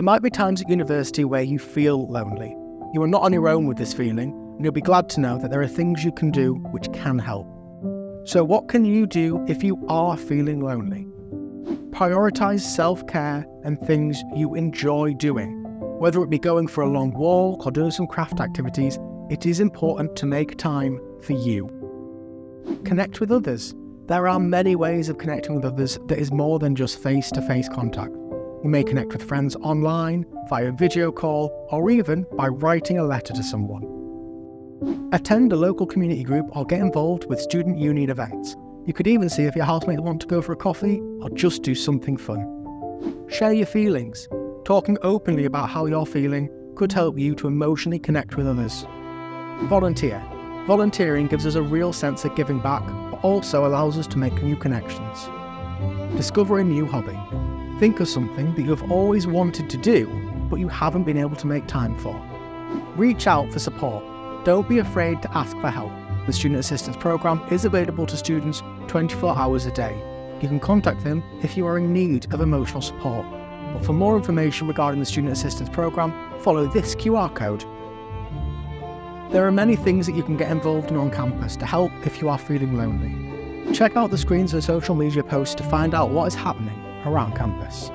There might be times at university where you feel lonely. You are not on your own with this feeling, and you'll be glad to know that there are things you can do which can help. So what can you do if you are feeling lonely? Prioritise self-care and things you enjoy doing. Whether it be going for a long walk or doing some craft activities, it is important to make time for you. Connect with others. There are many ways of connecting with others that is more than just face-to-face contact. You may connect with friends online, via video call, or even by writing a letter to someone. Attend a local community group or get involved with student union events. You could even see if your housemates want to go for a coffee or just do something fun. Share your feelings. Talking openly about how you're feeling could help you to emotionally connect with others. Volunteer. Volunteering gives us a real sense of giving back, but also allows us to make new connections. Discover a new hobby. Think of something that you've always wanted to do, but you haven't been able to make time for. Reach out for support. Don't be afraid to ask for help. The Student Assistance Programme is available to students 24 hours a day. You can contact them if you are in need of emotional support. But for more information regarding the Student Assistance Programme, follow this QR code. There are many things that you can get involved in on campus to help if you are feeling lonely. Check out the screens and social media posts to find out what is happening around campus.